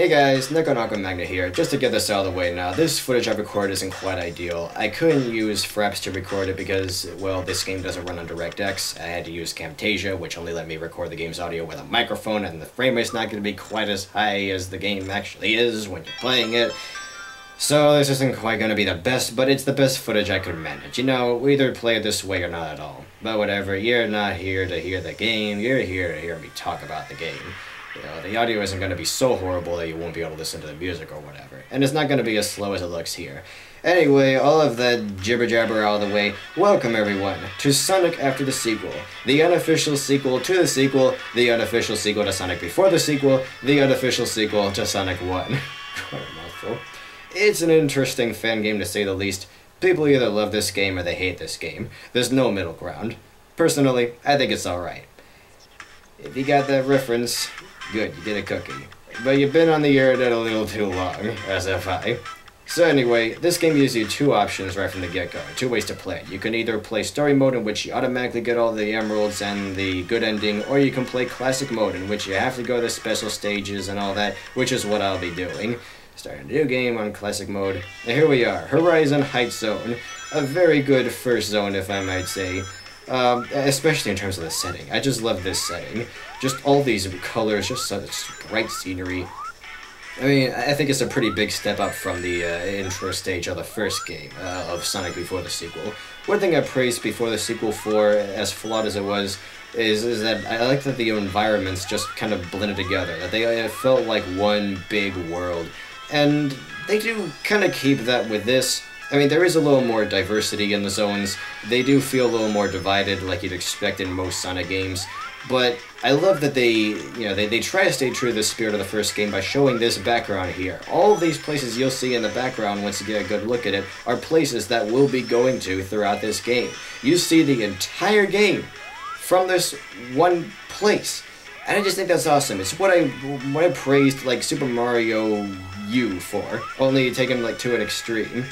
Hey guys, Nickon Magna here. Just to get this out of the way now, this footage I recorded isn't quite ideal. I couldn't use Fraps to record it because, well, this game doesn't run on DirectX. I had to use Camtasia, which only let me record the game's audio with a microphone, and the frame rate's not going to be quite as high as the game actually is when you're playing it. So this isn't quite going to be the best, but it's the best footage I could manage. You know, we either play it this way or not at all. But whatever, you're not here to hear the game, you're here to hear me talk about the game. You know, the audio isn't going to be so horrible that you won't be able to listen to the music or whatever. And it's not going to be as slow as it looks here. Anyway, all of that jibber-jabber out of the way, welcome everyone to Sonic After the Sequel. The unofficial sequel to the sequel, the unofficial sequel to Sonic Before the Sequel, the unofficial sequel to Sonic 1. What a mouthful. It's an interesting fan game to say the least. People either love this game or they hate this game. There's no middle ground. Personally, I think it's alright. If you got that reference, good, you get a cookie. But you've been on the internet a little too long, as have I. So anyway, this game gives you two options right from the get-go, two ways to play it. You can either play story mode, in which you automatically get all the emeralds and the good ending, or you can play classic mode, in which you have to go to special stages and all that, which is what I'll be doing. Starting a new game on classic mode. And here we are, Horizon Heights Zone. A very good first zone, if I might say. Especially in terms of the setting. I just love this setting. Just all these colors, just such bright scenery. I mean, I think it's a pretty big step up from the intro stage of the first game, of Sonic Before the Sequel. One thing I praised Before the Sequel for, as flawed as it was, is that I like that the environments just kind of blended together. That they felt like one big world. And they do kind of keep that with this. I mean, there is a little more diversity in the zones. They do feel a little more divided, like you'd expect in most Sonic games. But I love that they try to stay true to the spirit of the first game by showing this background here. All of these places you'll see in the background, once you get a good look at it, are places that we'll be going to throughout this game. You see the entire game from this one place. And I just think that's awesome. It's what I praised, like, Super Mario U for, only taken, like, to an extreme.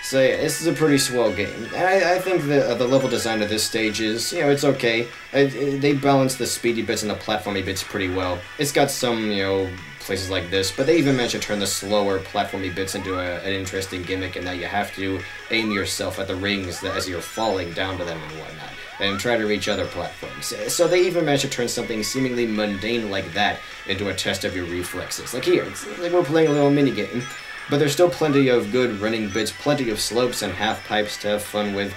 So yeah, this is a pretty swell game. And I think the level design of this stage is, you know, it's okay. They balance the speedy bits and the platformy bits pretty well. It's got some, you know, places like this, but they even managed to turn the slower platformy bits into an interesting gimmick in that you have to aim yourself at the rings as you're falling down to them and whatnot, and try to reach other platforms. So they even managed to turn something seemingly mundane like that into a test of your reflexes. Like here, it's like we're playing a little minigame. But there's still plenty of good running bits, plenty of slopes and half pipes to have fun with.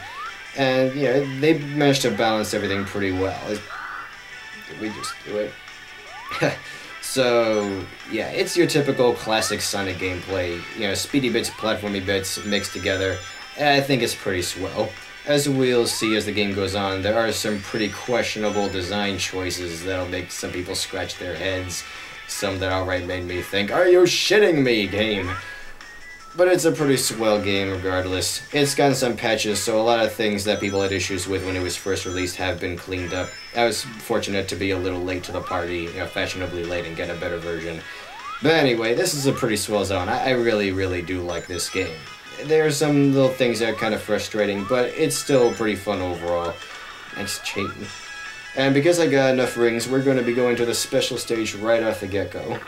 And yeah, they managed to balance everything pretty well. Did we just do it? So, yeah, it's your typical classic Sonic gameplay. You know, speedy bits, platformy bits mixed together. And I think it's pretty swell. As we'll see as the game goes on, there are some pretty questionable design choices that'll make some people scratch their heads. Some that outright made me think, "Are you shitting me, game?" But it's a pretty swell game regardless. It's gotten some patches, so a lot of things that people had issues with when it was first released have been cleaned up. I was fortunate to be a little late to the party, you know, fashionably late, and get a better version. But anyway, this is a pretty swell zone. I really, really do like this game. There are some little things that are kind of frustrating, but it's still pretty fun overall. Nice cheating. And because I got enough rings, we're going to be going to the special stage right off the get-go.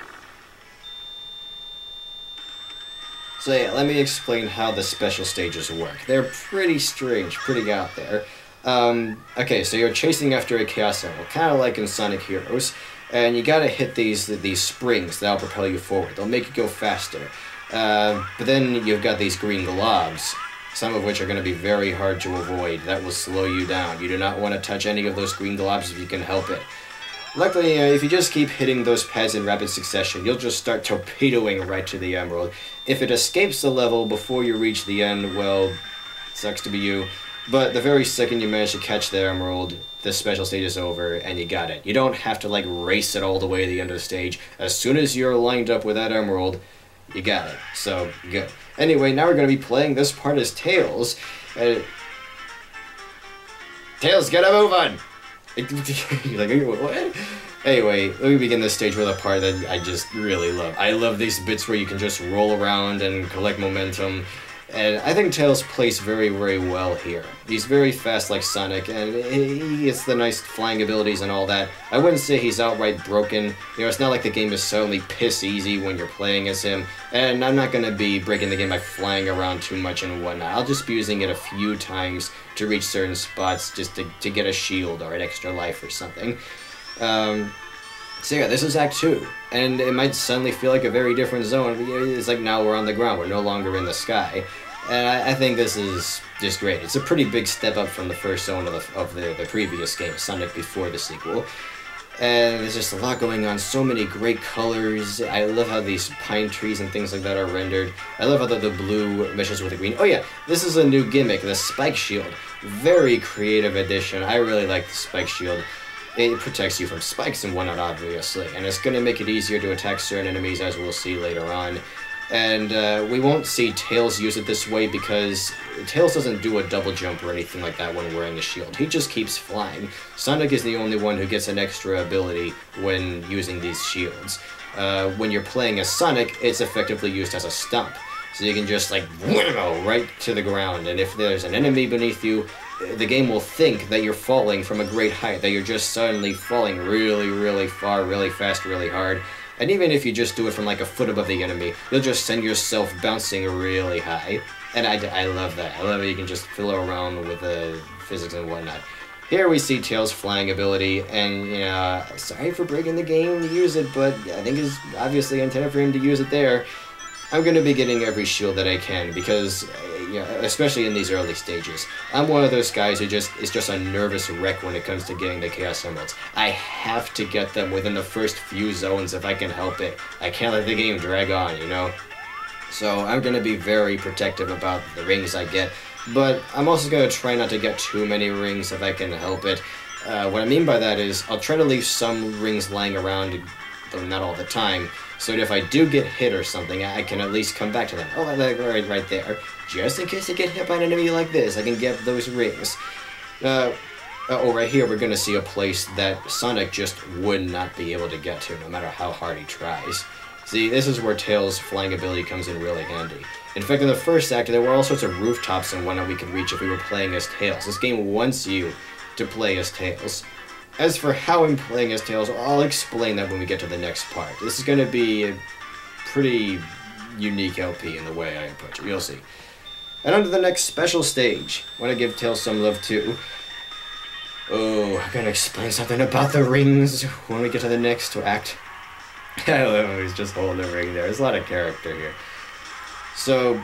So yeah, let me explain how the special stages work. They're pretty strange, pretty out there. Okay, so you're chasing after a Chaos Emerald, kind of like in Sonic Heroes, and you gotta hit these springs that'll propel you forward. They'll make you go faster. But then you've got these green globs, some of which are going to be very hard to avoid. That will slow you down. You do not want to touch any of those green globs if you can help it. Luckily, if you just keep hitting those pads in rapid succession, you'll just start torpedoing right to the emerald. If it escapes the level before you reach the end, well, sucks to be you. But the very second you manage to catch the emerald, the special stage is over, and you got it. You don't have to, like, race it all the way to the end of the stage. As soon as you're lined up with that emerald, you got it. So, good. Anyway, now we're going to be playing this part as Tails. Tails, get a move on! You're like, what? Anyway, let me begin this stage with a part that I just really love. I love these bits where you can just roll around and collect momentum. And I think Tails plays very, very well here. He's very fast like Sonic, and he gets the nice flying abilities and all that. I wouldn't say he's outright broken. You know, it's not like the game is suddenly piss easy when you're playing as him. And I'm not going to be breaking the game by flying around too much and whatnot. I'll just be using it a few times to reach certain spots just to get a shield or an extra life or something. So yeah, this is Act 2, and it might suddenly feel like a very different zone. It's like now we're on the ground, we're no longer in the sky. And I think this is just great. It's a pretty big step up from the first zone of the previous game, Sonic before the sequel. And there's just a lot going on, so many great colors. I love how these pine trees and things like that are rendered. I love how the blue meshes with the green. Oh yeah, this is a new gimmick, the Spike Shield. Very creative addition. I really like the Spike Shield. It protects you from spikes and whatnot, obviously, and it's going to make it easier to attack certain enemies, as we'll see later on. And we won't see Tails use it this way because Tails doesn't do a double jump or anything like that when wearing the shield. He just keeps flying. Sonic is the only one who gets an extra ability when using these shields. When you're playing as Sonic, it's effectively used as a stump. So you can just, like, right to the ground, and if there's an enemy beneath you, the game will think that you're falling from a great height, that you're just suddenly falling really, really far, really fast, really hard. And even if you just do it from like a foot above the enemy, you'll just send yourself bouncing really high. And I love that. I love it. You can just fiddle around with the physics and whatnot. Here we see Tails' flying ability, and, you know, sorry for breaking the game to use it, but I think it's obviously intended for him to use it there. I'm going to be getting every shield that I can, because, you know, especially in these early stages, I'm one of those guys who is just a nervous wreck when it comes to getting the Chaos Emeralds. I have to get them within the first few zones if I can help it. I can't let the game drag on, you know? So I'm going to be very protective about the rings I get, but I'm also going to try not to get too many rings if I can help it. What I mean by that is, I'll try to leave some rings lying around, though not all the time, so that if I do get hit or something, I can at least come back to them. Oh, right there. Just in case I get hit by an enemy like this, I can get those rings. Right here, we're going to see a place that Sonic just would not be able to get to, no matter how hard he tries. See, this is where Tails' flying ability comes in really handy. In fact, in the first act, there were all sorts of rooftops and whatnot we could reach if we were playing as Tails. This game wants you to play as Tails. As for how I'm playing as Tails, I'll explain that when we get to the next part. This is going to be a pretty unique LP in the way I approach it. You'll see. And on to the next special stage. I want to give Tails some love too. Oh, I'm going to explain something about the rings when we get to the next act. I love how he's just holding the ring there. There's a lot of character here. So,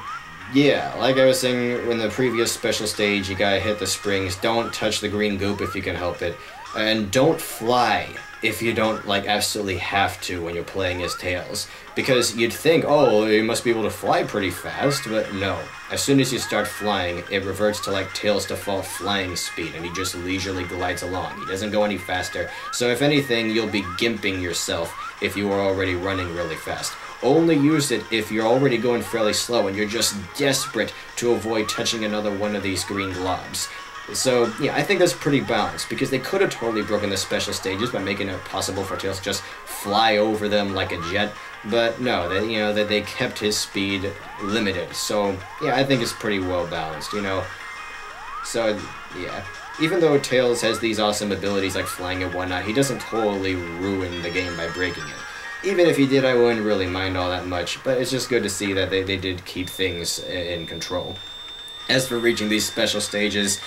yeah, like I was saying in the previous special stage, you gotta hit the springs. Don't touch the green goop if you can help it. And don't fly if you don't, like, absolutely have to when you're playing as Tails. Because you'd think, oh, you must be able to fly pretty fast, but no. As soon as you start flying, it reverts to, like, Tails' default flying speed, and he just leisurely glides along. He doesn't go any faster. So if anything, you'll be gimping yourself if you are already running really fast. Only use it if you're already going fairly slow and you're just desperate to avoid touching another one of these green globs. So, yeah, I think that's pretty balanced, because they could have totally broken the special stages by making it possible for Tails to just fly over them like a jet, but no, they kept his speed limited. So, yeah, I think it's pretty well balanced, you know. So, yeah, even though Tails has these awesome abilities like flying and whatnot, he doesn't totally ruin the game by breaking it. Even if he did, I wouldn't really mind all that much, but it's just good to see that they did keep things in control. As for reaching these special stages,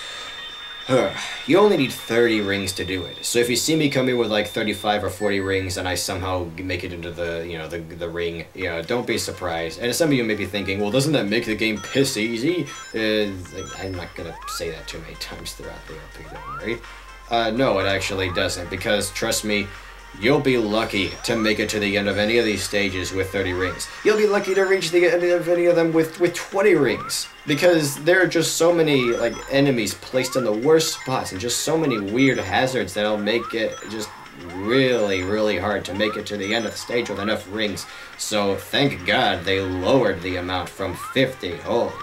you only need 30 rings to do it. So if you see me come in with like 35 or 40 rings and I somehow make it into the ring, don't be surprised. And some of you may be thinking, well, doesn't that make the game piss easy? I'm not gonna say that too many times throughout the LP, don't worry. No, it actually doesn't, because trust me, you'll be lucky to make it to the end of any of these stages with 30 rings. You'll be lucky to reach the end of any of them with 20 rings. Because there are just so many enemies placed in the worst spots and just so many weird hazards that'll make it just really, really hard to make it to the end of the stage with enough rings. So thank God they lowered the amount from 50. Holy,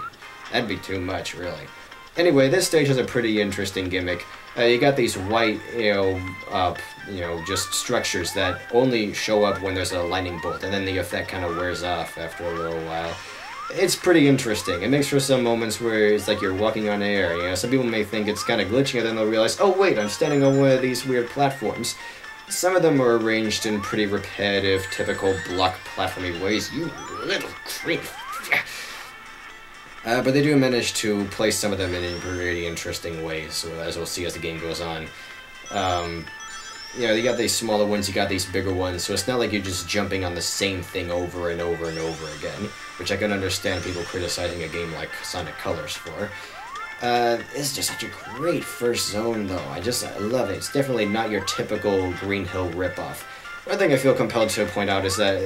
that'd be too much, really. Anyway, this stage has a pretty interesting gimmick. You got these white, just structures that only show up when there's a lightning bolt, and then the effect kind of wears off after a little while. It's pretty interesting. It makes for some moments where it's like you're walking on air. You know, some people may think it's kind of glitching, and then they'll realize, oh wait, I'm standing on one of these weird platforms. Some of them are arranged in pretty repetitive, typical block platforming ways. You little creep. But they do manage to place some of them in pretty interesting ways, so as we'll see as the game goes on. You know, you got these smaller ones, you got these bigger ones, so it's not like you're just jumping on the same thing over and over and over again, which I can understand people criticizing a game like Sonic Colors for. It's just such a great first zone, though. I love it. It's definitely not your typical Green Hill ripoff. One thing I feel compelled to point out is that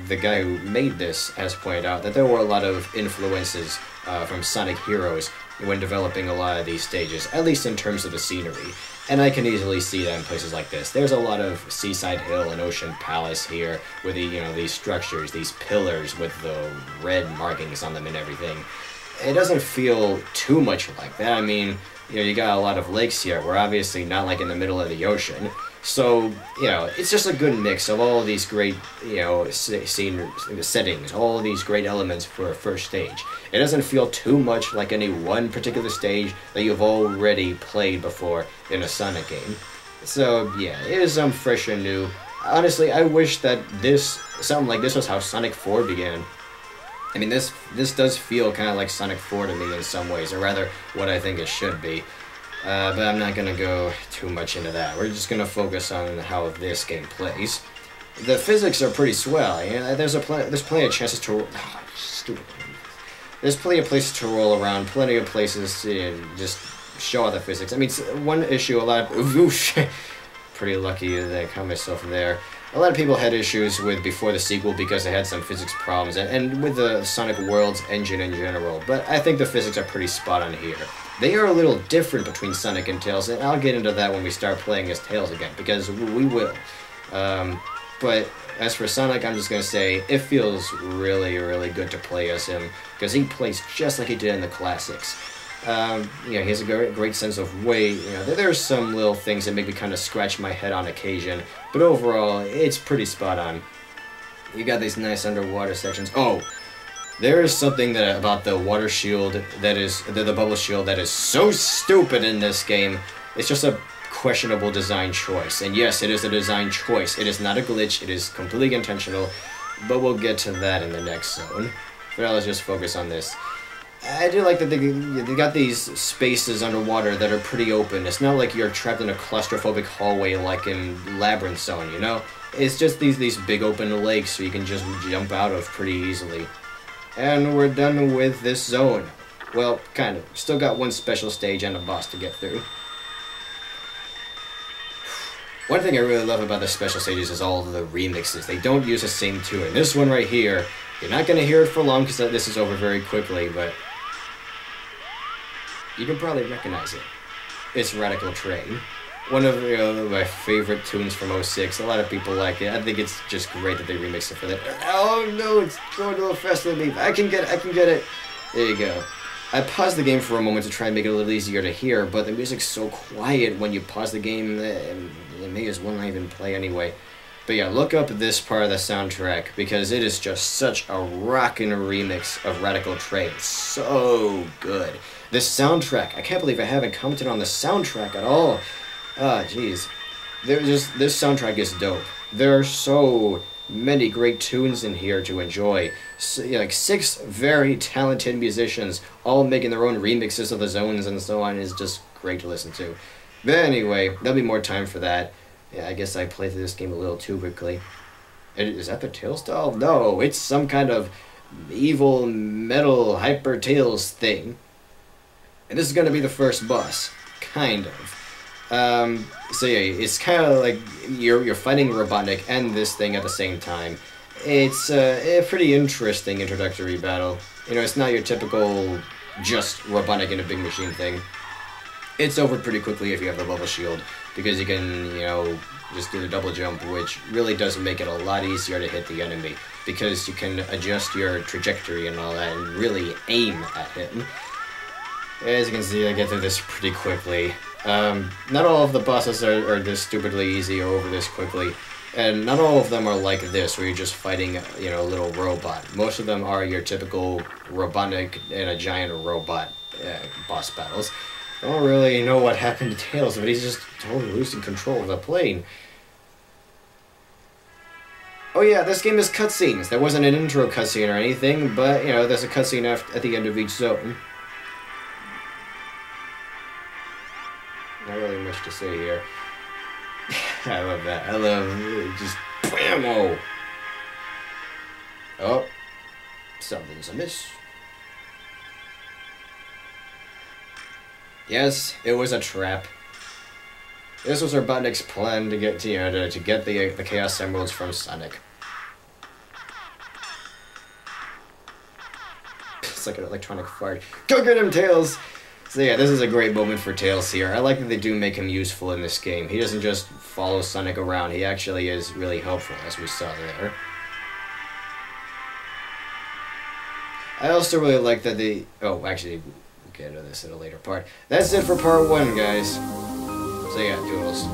the guy who made this has pointed out that there were a lot of influences from Sonic Heroes when developing a lot of these stages, at least in terms of the scenery. And I can easily see that in places like this. There's a lot of Seaside Hill and Ocean Palace here, with these structures, these pillars with the red markings on them and everything. It doesn't feel too much like that. I mean, you got a lot of lakes here. We're obviously not like in the middle of the ocean. So, it's just a good mix of all of these great, settings, all of these great elements for a first stage. It doesn't feel too much like any one particular stage that you've already played before in a Sonic game. So, yeah, it is fresh and new. Honestly, I wish that something like this was how Sonic 4 began. I mean, this does feel kind of like Sonic 4 to me in some ways, or rather, what I think it should be. But I'm not going to go too much into that. We're just going to focus on how this game plays. The physics are pretty swell. There's plenty of chances to... Oh, stupid. There's plenty of places to roll around, plenty of places to just show all the physics. I mean, one issue a lot of... Whoosh, pretty lucky that I caught myself there. A lot of people had issues with before the sequel because they had some physics problems, and with the Sonic Worlds engine in general, but I think the physics are pretty spot on here. They are a little different between Sonic and Tails, and I'll get into that when we start playing as Tails again, because we will. But as for Sonic, I'm just going to say, it feels really, really good to play as him, because he plays just like he did in the classics. He has a great sense of weight. There's some little things that make me kind of scratch my head on occasion, but overall, it's pretty spot on. You got these nice underwater sections. Oh, there is something about the water shield the bubble shield that is so stupid in this game. It's just a questionable design choice. And yes, it is a design choice. It is not a glitch. It is completely intentional, but we'll get to that in the next zone. For now, let's just focus on this. I do like that they got these spaces underwater that are pretty open. It's not like you're trapped in a claustrophobic hallway like in Labyrinth Zone, It's just these big open lakes so you can just jump out of pretty easily. And we're done with this zone. Well, kind of. Still got one special stage and a boss to get through. One thing I really love about the special stages is all the remixes. They don't use the same tune. This one right here, you're not going to hear it for long because this is over very quickly, but you can probably recognize it. It's Radical Train. One of my favorite tunes from 06. A lot of people like it. I think it's just great that they remixed it for that. Oh no, it's going a little faster than me. I can get it. There you go. I paused the game for a moment to try and make it a little easier to hear, but the music's so quiet when you pause the game, it may as well not even play anyway. But yeah, look up this part of the soundtrack, because it is just such a rockin' remix of Radical Train. So good. This soundtrack, I can't believe I haven't commented on the soundtrack at all. Ah, jeez. This soundtrack is dope. There are so many great tunes in here to enjoy. Like 6 very talented musicians, all making their own remixes of the zones and so on. Is just great to listen to. But anyway, there'll be more time for that. Yeah, I guess I played through this game a little too quickly. Is that the Tails doll? No, it's some kind of evil metal hyper Tails thing. And this is going to be the first boss. Kind of. So yeah, it's kind of like you're fighting Robotnik and this thing at the same time. It's a pretty interesting introductory battle. It's not your typical just Robotnik in a big machine thing. It's over pretty quickly if you have the bubble shield, because you can, just do the double jump, which really does make it a lot easier to hit the enemy, because you can adjust your trajectory and all that and really aim at him. As you can see, I get through this pretty quickly. Not all of the bosses are this stupidly easy or over this quickly. And not all of them are like this, where you're just fighting, you know, a little robot. Most of them are your typical Robotnik and a giant robot boss battles. I don't really know what happened to Tails, but he's just totally losing control of the plane. Oh yeah, this game has cutscenes. There wasn't an intro cutscene or anything, but, you know, there's a cutscene at the end of each zone. Not really much to say here. I love that. I love just whammo. Oh, something's amiss. Yes, it was a trap. This was Robotnik's plan to get to get the Chaos Emeralds from Sonic. It's like an electronic fart. Go get him, Tails! So yeah, this is a great moment for Tails here. I like that they do make him useful in this game. He doesn't just follow Sonic around, he actually is really helpful, as we saw there. I also really like that oh, actually, we'll get into this in a later part. That's it for part 1, guys. So yeah, toodles.